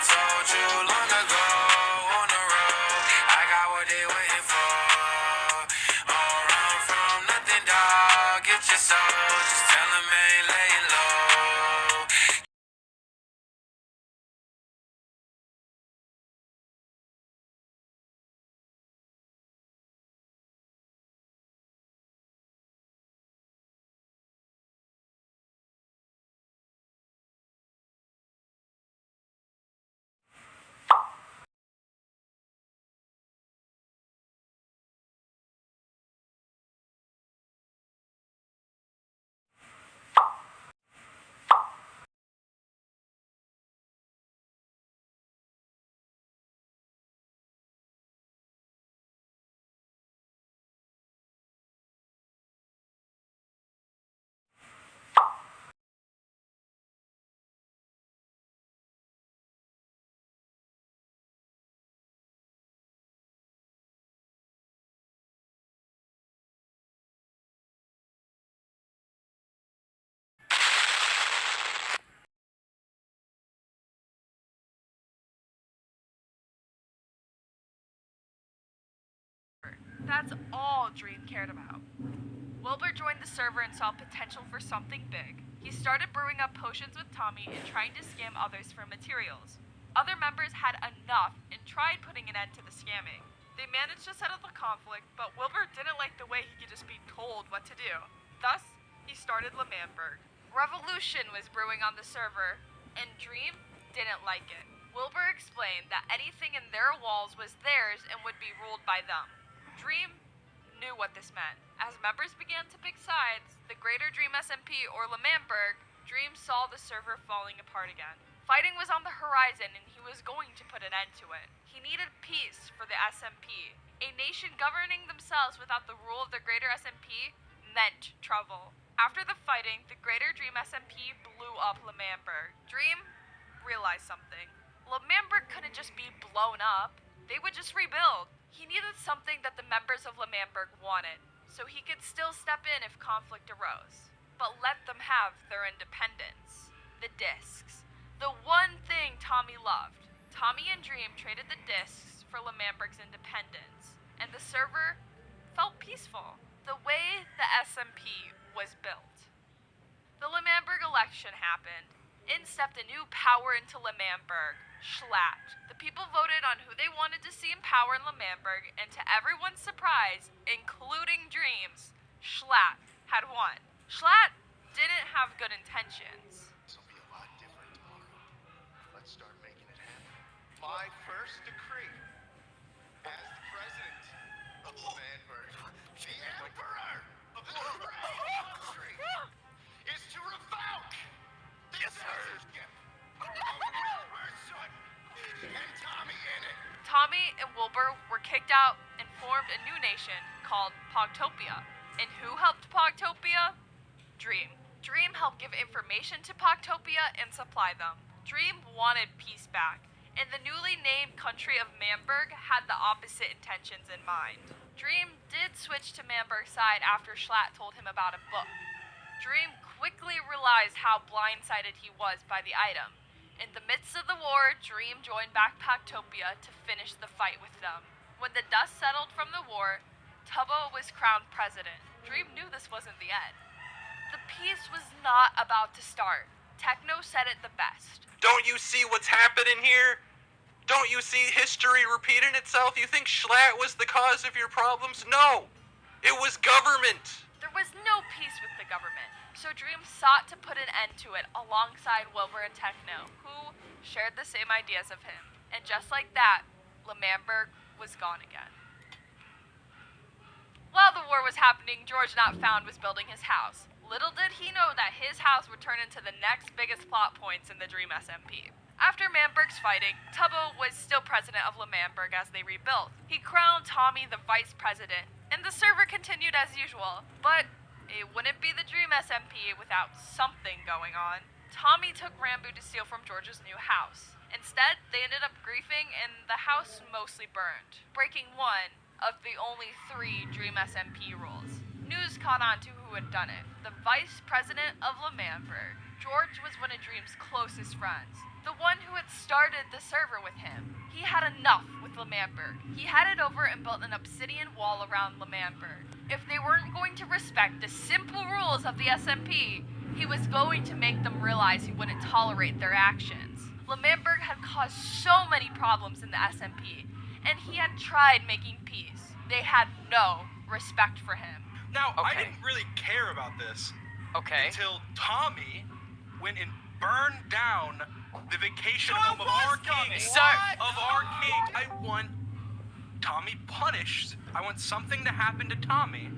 told you long ago on the road, I got what they waiting for. All run from nothing, dog. Get your soul, just tell them ain't laying low. That's all Dream cared about. Wilbur joined the server and saw potential for something big. He started brewing up potions with Tommy and trying to scam others for materials. Other members had enough and tried putting an end to the scamming. They managed to settle the conflict, but Wilbur didn't like the way he could just be told what to do. Thus, he started L'Manberg. Revolution was brewing on the server, and Dream didn't like it. Wilbur explained that anything in their walls was theirs and would be ruled by them. Dream knew what this meant. As members began to pick sides, the Greater Dream SMP or L'Manberg, Dream saw the server falling apart again. Fighting was on the horizon and he was going to put an end to it. He needed peace for the SMP. A nation governing themselves without the rule of the Greater SMP meant trouble. After the fighting, the Greater Dream SMP blew up L'Manberg. Dream realized something. L'Manberg couldn't just be blown up. They would just rebuild. He needed something that the members of L'Manberg wanted, so he could still step in if conflict arose, but let them have their independence. The discs. The one thing Tommy loved. Tommy and Dream traded the discs for L'Manberg's independence, and the server felt peaceful. The way the SMP was built. The L'Manberg election happened. In stepped a new power into L'Manberg, Schlatt. The people voted on who they wanted to see in power in L'Manberg, and to everyone's surprise, including Dreams, Schlatt had won. Schlatt didn't have good intentions. This will be a lot different tomorrow. Let's start making it happen. My first decree as the president of L'Manberg, the emperor of this great country, is to revoke the censorship of Wilbur's son and Tommy in it. Tommy and Wilbur were kicked out and formed a new nation called Pogtopia. And who helped Pogtopia? Dream. Dream helped give information to Pogtopia and supply them. Dream wanted peace back, and the newly named country of Manberg had the opposite intentions in mind. Dream did switch to Manberg's side after Schlatt told him about a book. Dream quickly realized how blindsided he was by the item. In the midst of the war, Dream joined back Pogtopia to finish the fight with them. When the dust settled from the war, Tubbo was crowned president. Dream knew this wasn't the end. The peace was not about to start. Techno said it the best. Don't you see what's happening here? Don't you see history repeating itself? You think Schlatt was the cause of your problems? No! It was government! There was no peace with the government, so Dream sought to put an end to it alongside Wilbur and Techno, who shared the same ideas of him. And just like that, L'Manberg was gone again. While the war was happening, George Not Found was building his house. Little did he know that his house would turn into the next biggest plot points in the Dream SMP. After Manberg's fighting, Tubbo was still president of L'Manberg as they rebuilt. He crowned Tommy the vice president, and the server continued as usual. But it wouldn't be the Dream SMP without something going on. Tommy took Rambo to steal from George's new house. Instead, they ended up griefing and the house mostly burned, breaking one of the only 3 Dream SMP rules. News just caught on to who had done it. The vice president of L'Manberg. George was one of Dream's closest friends. The one who had started the server with him. He had enough with L'Manberg. He headed over and built an obsidian wall around L'Manberg. If they weren't going to respect the simple rules of the SMP, he was going to make them realize he wouldn't tolerate their actions. L'Manberg had caused so many problems in the SMP, and he had tried making peace. They had no respect for him. Now, I Okay. didn't really care about this Okay. until Tommy went and burned down the vacation home of our king. Of our king. I want Tommy punished. I want something to happen to Tommy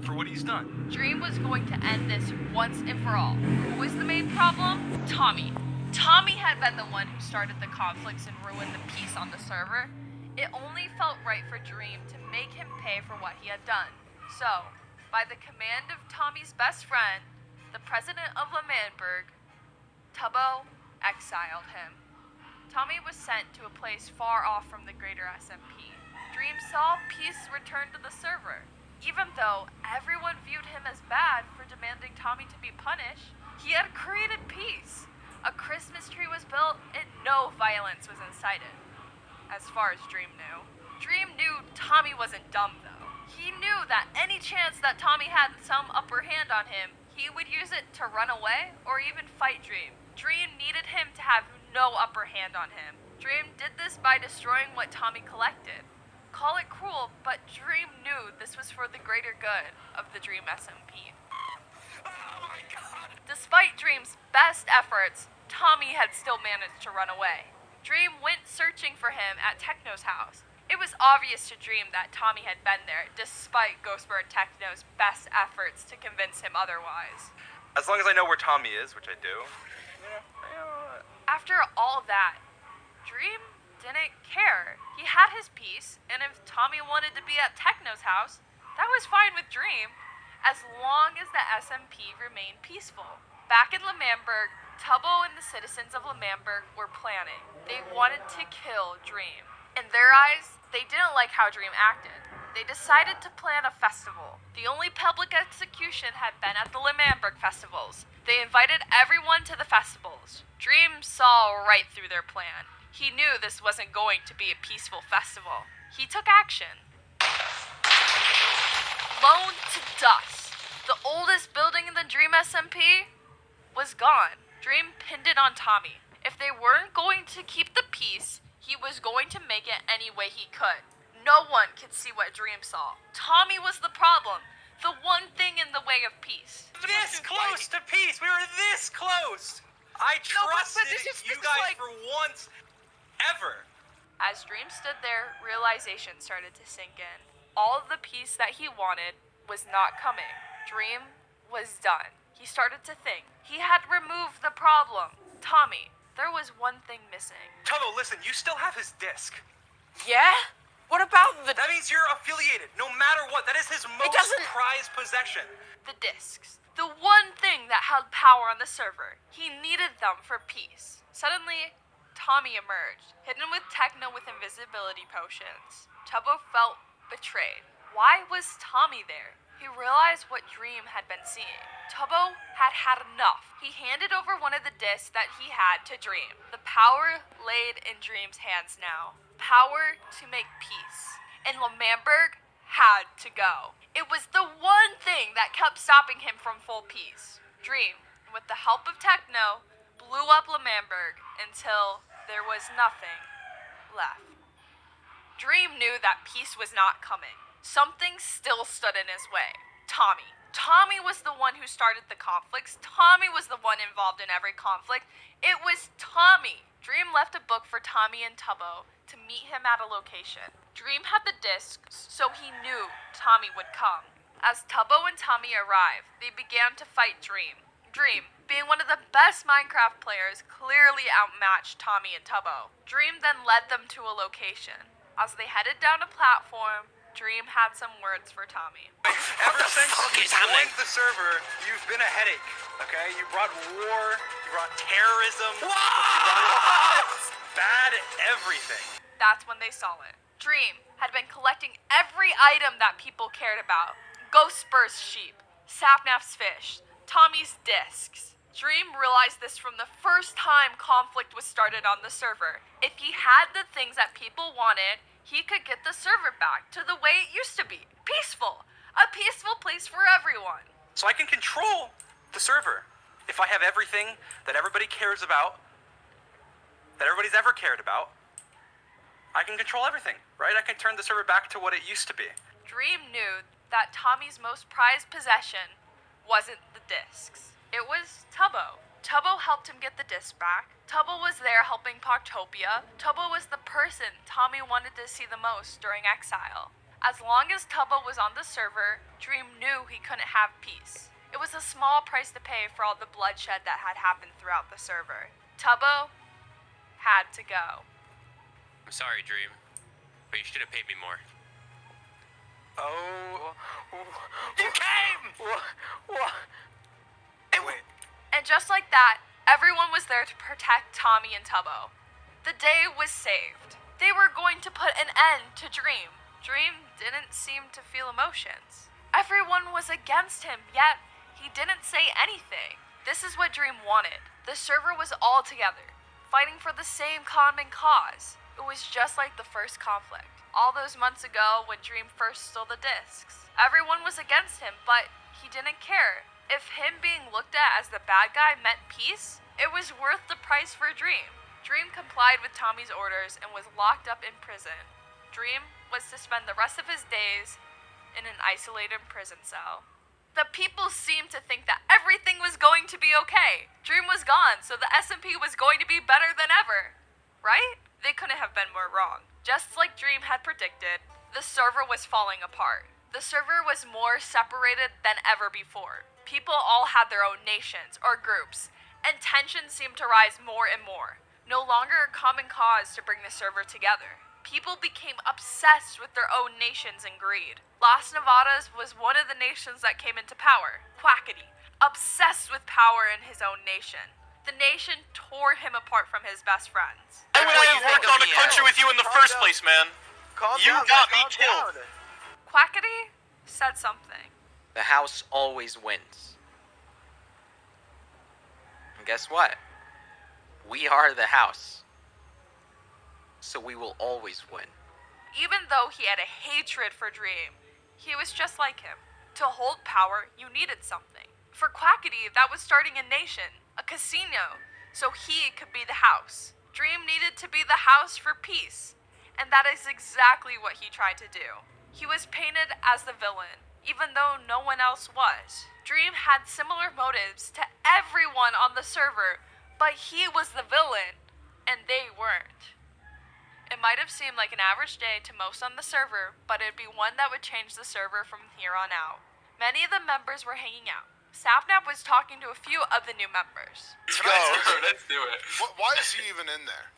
for what he's done. Dream was going to end this once and for all. Who was the main problem? Tommy. Tommy had been the one who started the conflicts and ruined the peace on the server. It only felt right for Dream to make him pay for what he had done. So, by the command of Tommy's best friend, the president of L'Manberg, Tubbo exiled him. Tommy was sent to a place far off from the greater SMP. Dream saw peace return to the server. Even though everyone viewed him as bad for demanding Tommy to be punished, he had created peace. A Christmas tree was built and no violence was incited. As far as Dream knew. Dream knew Tommy wasn't dumb though. He knew that any chance that Tommy had some upper hand on him, he would use it to run away or even fight Dream. Dream needed him to have no upper hand on him. Dream did this by destroying what Tommy collected. Call it cruel, but Dream knew this was for the greater good of the Dream SMP. Oh my god! Despite Dream's best efforts, Tommy had still managed to run away. Dream went searching for him at Techno's house. It was obvious to Dream that Tommy had been there, despite Ghostbird Techno's best efforts to convince him otherwise. As long as I know where Tommy is, which I do. After all that, Dream didn't care. He had his peace, and if Tommy wanted to be at Techno's house, that was fine with Dream, as long as the SMP remained peaceful. Back in L'Manberg, Tubbo and the citizens of L'Manberg were planning. They wanted to kill Dream. In their eyes, they didn't like how Dream acted. They decided to plan a festival. The only public execution had been at the L'Manberg festivals. They invited everyone to the festivals. Dream saw right through their plan. He knew this wasn't going to be a peaceful festival. He took action. Blown to dust. The oldest building in the Dream SMP was gone. Dream pinned it on Tommy. If they weren't going to keep the peace, he was going to make it any way he could. No one could see what Dream saw. Tommy was the problem. The one thing in the way of peace. This close to peace! We were this close! I trusted you guys for once, ever! As Dream stood there, realization started to sink in. All of the peace that he wanted was not coming. Dream was done. He started to think. He had removed the problem. Tommy, there was one thing missing. Tubbo, listen, you still have his disc. Yeah? What about the... That means you're affiliated, no matter what. That is his most doesn't- prized possession. The discs. The one thing that held power on the server. He needed them for peace. Suddenly, Tommy emerged, hidden with Techno with invisibility potions. Tubbo felt betrayed. Why was Tommy there? He realized what Dream had been seeing. Tubbo had had enough. He handed over one of the discs that he had to Dream. The power laid in Dream's hands now. Power to make peace. And L'Manberg had to go. It was the one thing that kept stopping him from full peace. Dream, with the help of Techno, blew up L'Manberg until there was nothing left. Dream knew that peace was not coming. Something still stood in his way. Tommy. Tommy was the one who started the conflicts. Tommy was the one involved in every conflict. It was Tommy. Dream left a book for Tommy and Tubbo to meet him at a location. Dream had the discs, so he knew Tommy would come. As Tubbo and Tommy arrived, they began to fight Dream. Dream, being one of the best Minecraft players, clearly outmatched Tommy and Tubbo. Dream then led them to a location. As they headed down a platform, Dream had some words for Tommy. Ever since you is happening? joined the server, you've been a headache, okay? You brought war, you brought terrorism, you brought bad everything. That's when they saw it. Dream had been collecting every item that people cared about. Ghost Spur's sheep, Sapnap's fish, Tommy's discs. Dream realized this from the first time conflict was started on the server. If he had the things that people wanted, he could get the server back to the way it used to be. Peaceful. A peaceful place for everyone. So I can control the server. If I have everything that everybody cares about, that everybody's ever cared about, I can control everything, right? I can turn the server back to what it used to be. Dream knew that Tommy's most prized possession wasn't the discs. It was Tubbo. Tubbo helped him get the disc back. Tubbo was there helping Poctopia. Tubbo was the person Tommy wanted to see the most during exile. As long as Tubbo was on the server, Dream knew he couldn't have peace. It was a small price to pay for all the bloodshed that had happened throughout the server. Tubbo had to go. I'm sorry, Dream, but you should have paid me more. Oh. You came! What? Wait. And just like that, everyone was there to protect Tommy and Tubbo. The day was saved. They were going to put an end to Dream. Dream didn't seem to feel emotions. Everyone was against him, yet he didn't say anything. This is what Dream wanted. The server was all together, fighting for the same common cause. It was just like the first conflict, all those months ago when Dream first stole the discs. Everyone was against him, but he didn't care. If him being looked at as the bad guy meant peace, it was worth the price for Dream. Dream complied with Tommy's orders and was locked up in prison. Dream was to spend the rest of his days in an isolated prison cell. The people seemed to think that everything was going to be okay. Dream was gone, so the SMP was going to be better than ever. Right? They couldn't have been more wrong. Just like Dream had predicted, the server was falling apart. The server was more separated than ever before. People all had their own nations or groups, and tensions seemed to rise more and more. No longer a common cause to bring the server together. People became obsessed with their own nations and greed. Las Nevadas was one of the nations that came into power, Quackity, obsessed with power in his own nation. The nation tore him apart from his best friends. I would have worked on a country with you in the first place, man. You got me killed. Quackity said something. The house always wins. And guess what? We are the house. So we will always win. Even though he had a hatred for Dream, he was just like him. To hold power, you needed something. For Quackity, that was starting a nation, a casino, so he could be the house. Dream needed to be the house for peace, and that is exactly what he tried to do. He was painted as the villain, even though no one else was. Dream had similar motives to everyone on the server, but he was the villain, and they weren't. It might have seemed like an average day to most on the server, but it'd be one that would change the server from here on out. Many of the members were hanging out. Sapnap was talking to a few of the new members. Let's do it. Why is he even in there?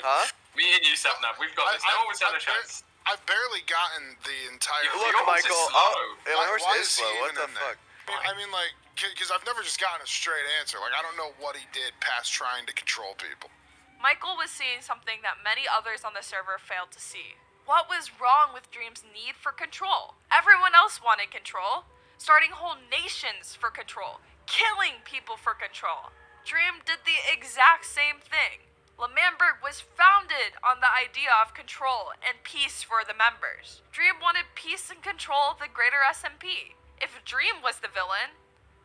Huh? Me and you, Sapnap, we've got this. No one was had a chance. I've barely gotten the entire. Look, Michael. Oh, my horse is slow. What the fuck? I mean, like, because I've never just gotten a straight answer. Like, I don't know what he did past trying to control people. Michael was seeing something that many others on the server failed to see. What was wrong with Dream's need for control? Everyone else wanted control, starting whole nations for control, killing people for control. Dream did the exact same thing. L'Manberg was founded on the idea of control and peace for the members. Dream wanted peace and control of the greater SMP. If Dream was the villain,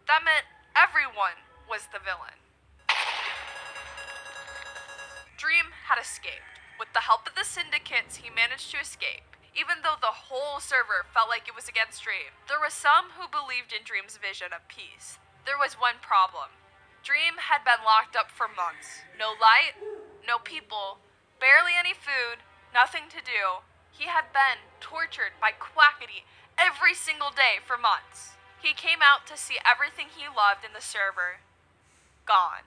that meant everyone was the villain. Dream had escaped. With the help of the syndicates, he managed to escape. Even though the whole server felt like it was against Dream, there were some who believed in Dream's vision of peace. There was one problem. Dream had been locked up for months. No light, no people, barely any food, nothing to do. He had been tortured by Quackity every single day for months. He came out to see everything he loved in the server gone.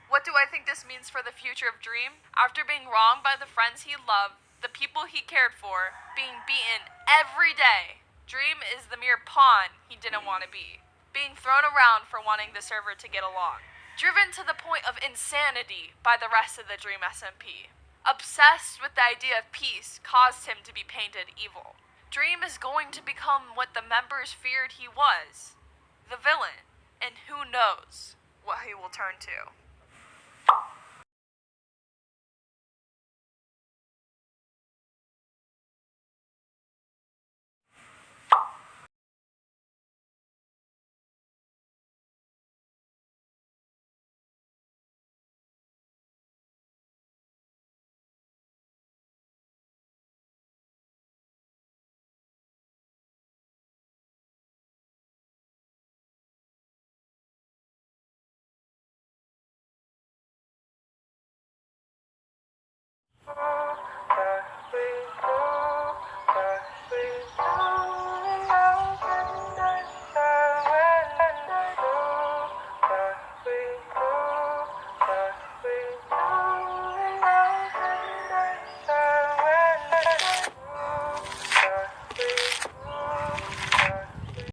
What do I think this means for the future of Dream? After being wronged by the friends he loved, the people he cared for, being beaten every day, Dream is the mere pawn he didn't want to be, being thrown around for wanting the server to get along, driven to the point of insanity by the rest of the Dream SMP. Obsessed with the idea of peace caused him to be painted evil. Dream is going to become what the members feared he was, the villain, and who knows what he will turn to.